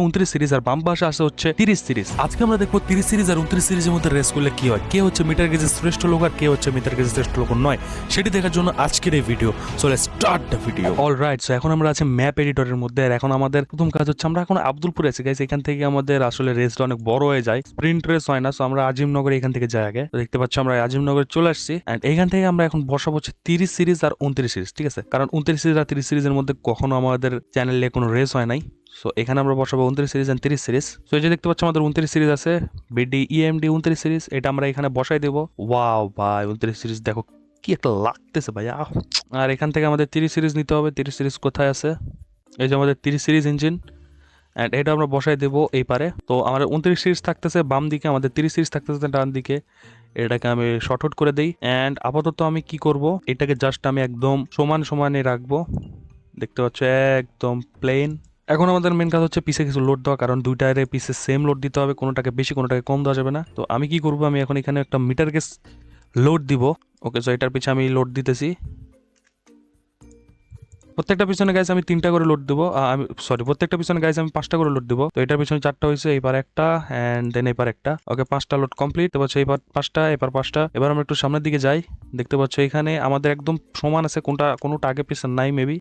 29 series আর বাম পাশে আছে হচ্ছে 30 সিরিজ। আজকে আমরা দেখবো 30 সিরিজ আর 29 সিরিজের মধ্যে রেস করলে কি হয়, কে হচ্ছে মিটার গেজের শ্রেষ্ঠ লোক আর কে হচ্ছে মিটার গেজের শ্রেষ্ঠ লোক নয়, সেটি দেখার জন্য আজকের এই video. So let's start the video. Alright, so এখন আমরা আছি ম্যাপ এডিটরের মধ্যে। আর এখন আমাদের প্রথম কাজ হচ্ছে, আমরা এখন আব্দুলপুরে আছি গাইস। এখান থেকে আমাদের আসলে রেসটা অনেক বড় হয়ে যায়, স্প্রিন্ট রেস হয় না। সো আমরা আজিমনগরে এখান থেকে যাই আগে। দেখতে পাচ্ছ আমরা আজিমনগরে চলে আসছি। এন্ড এখান থেকে আমরা এখন বসাবো হচ্ছে 30 সিরিজ আর 29 সিরিজ, ঠিক আছে? কারণ 29 সিরিজ আর 30 সিরিজের মধ্যে কখনো আমাদের চ্যানেলে কোনো রেস হয় নাই। সো এখানে আমরা বসাবো 29 সিরিজ এন্ড 30 সিরিজ। সো এই যে দেখতে পাচ্ছ আমাদের 29 সিরিজ আছে, বিডি ইএমডি 29 সিরিজ, এটা আমরা এখানে বসাই দেবো। ওয়াও ভাই, 29 সিরিজ দেখো কি একটা লাগতেছে ভাই। আর এখান থেকে আমাদের 30 সিরিজ নিতে হবে। 30 সিরিজ কোথায় আছে? এই যে আমাদের 30 সিরিজ ইঞ্জিন, অ্যান্ড এটা আমরা বসাই দেবো এই পারে। তো আমাদের 29 সিরিজ থাকতেছে বাম দিকে, আমাদের 30 সিরিজ থাকতেছে ডান দিকে। এটাকে আমি শর্ট আউট করে দিই। অ্যান্ড আপাতত আমি কি করব, এটাকে জাস্ট আমি একদম সমান সমানে রাখবো। দেখতে পাচ্ছ একদম প্লেন। এখন আমাদের মেন কাজ হচ্ছে পিছে কিছু লোড দেওয়া, কারণ দুইটার পিছে সেম লোড দিতে হবে, কোনোটাকে বেশি কোনোটাকে কম দেওয়া যাবে না। তো আমি কি করব, আমি এখন এখানে একটা মিটার গেজ লোড দিব। ওকে, সো এটার পিছে আমি লোড দিতেছি। প্রত্যেকটা পিছনে গাইজ আমি 3টা করে লোড দেবো। আমি সরি, প্রত্যেকটা পিছনে গাইজ আমি 5টা করে লোড দেবো। তো এটার পিছনে 4টা হয়েছে, এইবার একটা অ্যান্ড দেন এবার একটা। ওকে, 5টা লোড কমপ্লিট। দেখতে পাচ্ছ এইবার 5টা, এবার 5টা। এবার আমরা একটু সামনের দিকে যাই। দেখতে পাচ্ছ এখানে আমাদের একদম সমান আছে, কোনোটা আগে পিছনে নাই মেবি।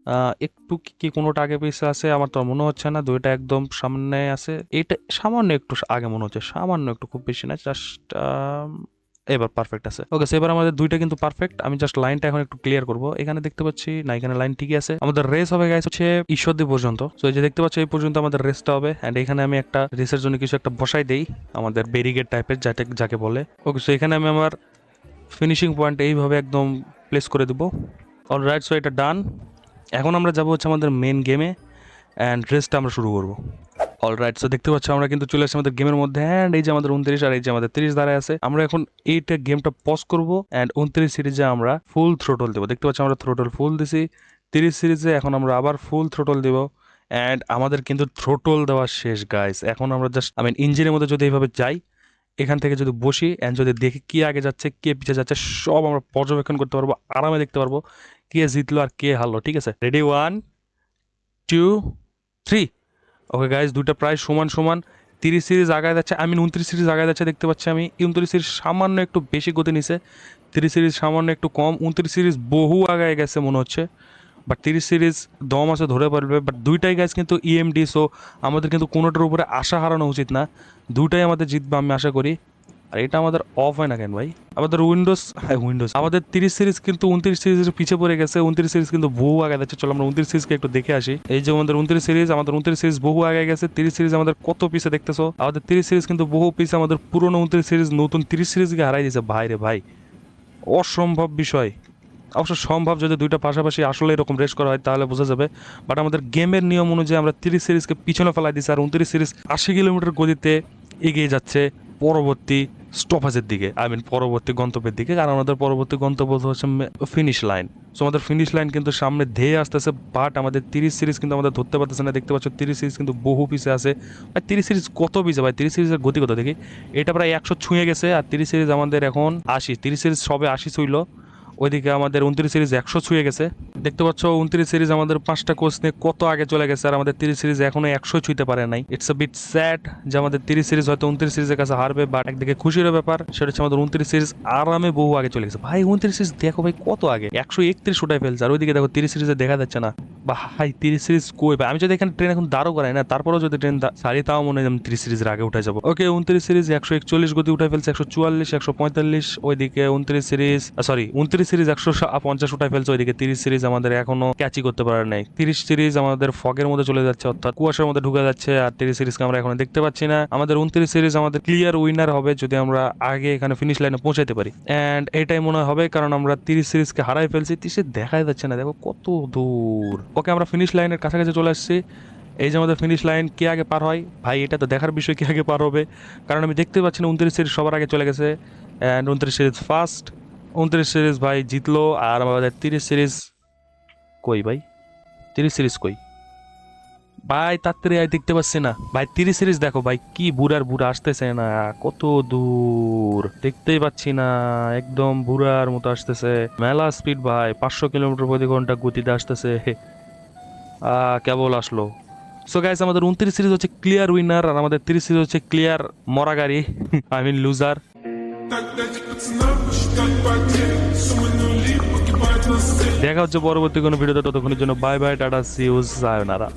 একটু কি কোনোটা আগে পিছনে আছে আমার তো মনে হচ্ছে না। দুইটা একদম সামনে আছে, এটা সামান্য একটু আগে মনে হচ্ছে, সামান্য একটু, খুব বেশি না, জাস্ট এবার পারফেক্ট আছে। ওকে, এবার আমাদের দুইটা কিন্তু পারফেক্ট। আমি জাস্ট লাইনটা এখন একটু ক্লিয়ার করব। এখানে দেখতে পাচ্ছি না, এখানে লাইন ঠিকই আছে। আমাদের রেস হবে গাইস হচ্ছে ঈশ্বরদী পর্যন্ত। সো এই যে দেখতে পাচ্ছ এই পর্যন্ত আমাদের রেসটা হবে। এন্ড এখানে আমি একটা রেসের জন্য কিছু একটা বসাই দেই, আমাদের ব্যারিকেড টাইপের যাকে বলে। ওকে, সো এখানে আমি আমার ফিনিশিং পয়েন্ট এইভাবে একদম প্লেস করে দেবো। অলরাইট, সো এটা ডান। এখন আমরা যাবো হচ্ছে আমাদের মেন গেমে অ্যান্ড রেসটা আমরা শুরু করবো। অলরাইট, সো দেখতে পাচ্ছ আমরা কিন্তু চলে আসছি আমাদের গেমের মধ্যে। অ্যান্ড এই যে আমাদের 29 আর এই যে আমাদের 30 দাঁড়ায় আছে। আমরা এখন এইটা গেমটা পজ করবো অ্যান্ড 29 সিরিজে আমরা ফুল থ্রোটল দেবো। দেখতে পাচ্ছ আমরা থ্রোটল ফুল দিছি। 30 সিরিজে এখন আমরা আবার ফুল থ্রোটল দেবো। অ্যান্ড আমাদের কিন্তু থ্রোটল দেওয়া শেষ গাইস। এখন আমরা জাস্ট ইঞ্জিনের মধ্যে যদি এইভাবে যাই, এখান থেকে যদি বসি অ্যান্ড যদি দেখি কে আগে যাচ্ছে কে পিছিয়ে যাচ্ছে, সব আমরা পর্যবেক্ষণ করতে পারবো, আরামে দেখতে পারবো কে জিতলো আর কে হারলো। ঠিক আছে, রেডি, 1 2 3। ওকে গাইজ, দুইটা প্রায় সমান সমান। 30 সিরিজ আগায় যাচ্ছে, 29 সিরিজ আগায় যাচ্ছে। দেখতে পাচ্ছি আমি 29 সিরিজ সামান্য একটু বেশি গতি নিছে, 30 সিরিজ সামান্য একটু কম। 29 সিরিজ বহু আগায় গেছে মনে হচ্ছে, বাট 30 সিরিজ দম আছে, ধরে পারবে। বাট দুইটাই গাইজ কিন্তু ইএমডি, সো আমাদের কিন্তু কোনোটার উপরে আশা হারানো উচিত না। দুইটাই আমাদের জিতবে আমি আশা করি। আর এটা আমাদের অফ হয় না কেন ভাই? আমাদের উইন্ডোজ আমাদের 30 সিরিজ কিন্তু 29 সিরিজের পিছিয়ে পড়ে গেছে। 29 সিরিজ কিন্তু বহু আগে যাচ্ছে। চলো আমরা 29 সিরিজকে একটু দেখে আসি। এই যে আমাদের 29 সিরিজ, আমাদের 29 সিরিজ বহু আগে গেছে। 30 সিরিজ আমাদের কত পিছে দেখতেছো? আমাদের 30 সিরিজ কিন্তু বহু পিছে, আমাদের পুরনো 29 সিরিজ নতুন 30 সিরিজকে হারাই দিয়েছে ভাই রে ভাই। অসম্ভব বিষয়। অবশ্য সম্ভব, যদি দুইটা পাশাপাশি আসলে এরকম রেস করা হয় তাহলে বোঝা যাবে। বাট আমাদের গেমের নিয়ম অনুযায়ী আমরা 30 সিরিজকে পিছনে ফেলাই দিচ্ছি, আর 29 সিরিজ 80 কিলোমিটার গতিতে এগিয়ে যাচ্ছে পরবর্তী স্টপেজের দিকে, পরবর্তী গন্তব্যের দিকে। কারণ আমাদের পরবর্তী গন্তব্য হচ্ছে ফিনিশ লাইন। সো আমাদের ফিনিশ লাইন কিন্তু সামনে ধেয়ে আসতেছে, বাট আমাদের 30 সিরিজ কিন্তু আমাদের ধরতে পারতেছে না। দেখতে পাচ্ছ 30 সিরিজ কিন্তু বহু পিছে আছে। ভাই 30 সিরিজ কত পিছে ভাই? 30 সিরিজের গতি কত দেখি? এটা প্রায় 100 ছুঁয়ে গেছে, আর 30 সিরিজ আমাদের এখন 80। 30 সিরিজ সবে 80 ছুঁইল, ওইদিকে আমাদের 29 সিরিজ 100 ছুঁয়ে গেছে। দেখতে পাচ্ছ 29 সিরিজ আমাদের 5টা কোচ নিয়ে কত আগে চলে গেছে, আর আমাদের 30 সিরিজ এখনো 100 ছুঁইতে পারে নাই। ইটস আ বিট স্যাড যে আমাদের 30 সিরিজ হয়তো 29 সিরিজের কাছে হারবে, বাট একদিকে খুশির ব্যাপার সেটা হচ্ছে আমাদের 29 সিরিজ আরামে বহু আগে চলে গেছে। ভাই 29 সিরিজ দেখো ভাই কত আগে, 131 উঠাই ফেলছে, আর ওইদিকে দেখো 30 সিরিজে দেখা যাচ্ছে না। ভাই 30 সিরিজ কই ভাই? আমি যদি এখানে ট্রেন এখন দাঁড়ও করাই না, তারপরেও যদি ট্রেন সারি, তাও মনে হয় আমি 30 সিরিজের আগে উঠে যাবো। ওকে, 29 সিরিজ 141 গতি উঠাই ফেলছে, 144 145। ওইদিকে 29 সিরিজ 150 উঠাই ফেলছে। ওইদিকে 30 সিরিজ আমাদের এখনো ক্যাচই করতে পারে নাই। 30 সিরিজ আমাদের ফগের মধ্যে চলে যাচ্ছে, অর্থাৎ কুয়াশার মধ্যে ঢুকে যাচ্ছে, আর 30 সিরিজকে আমরা এখনো দেখতে পাচ্ছি না। আমাদের 29 সিরিজ আমাদের ক্লিয়ার উইনার হবে যদি আমরা আগে এখানে ফিনিশ লাইনে পৌঁছাতে পারি। অ্যান্ড এটাই মনে হবে, কারণ আমরা 30 সিরিজকে হারাই ফেলছি। 30 দেখাই যাচ্ছে না, দেখো কত দূর। ওকে, আমরা ফিনিশ লাইনের কাছাকাছি চলে আসছি। এই যে আমাদের ফিনিশ লাইন, কে আগে পার হয় ভাই এটা তো দেখার বিষয়, কে আগে পার হবে। কারণ আমি দেখতে পাচ্ছি না 29 সিরিজ সবার আগে চলে গেছে, অ্যান্ড 29 সিরিজ ফার্স্ট। 29 সিরিজ ভাই জিতলো, আর আমাদের 30 সিরিজ কই ভাই? 30 সিরিজ কই ভাই? তাড়াতাড়ি দেখতে পাচ্ছি না ভাই। 30 সিরিজ দেখো ভাই, কি বুড়ার বুড়া আসতেছে না, কত দূর দেখতেই পাচ্ছি না, একদম বুড়ার মতো আসতেছে। মেলা স্পিড ভাই, 500 কিলোমিটার প্রতি ঘন্টা গতিতে আসতেছে। কেবল আসলো। সো গাইস আমাদের 29 সিরিজ হচ্ছে ক্লিয়ার উইনার, আর আমাদের 30 সিরিজ হচ্ছে ক্লিয়ার মরা গাড়ি, আই মিন লুজার। দেখা হচ্ছে পরবর্তী কোনো ভিডিওতে, ততক্ষণের জন্য bye bye, tata, see you, সায়োনারা।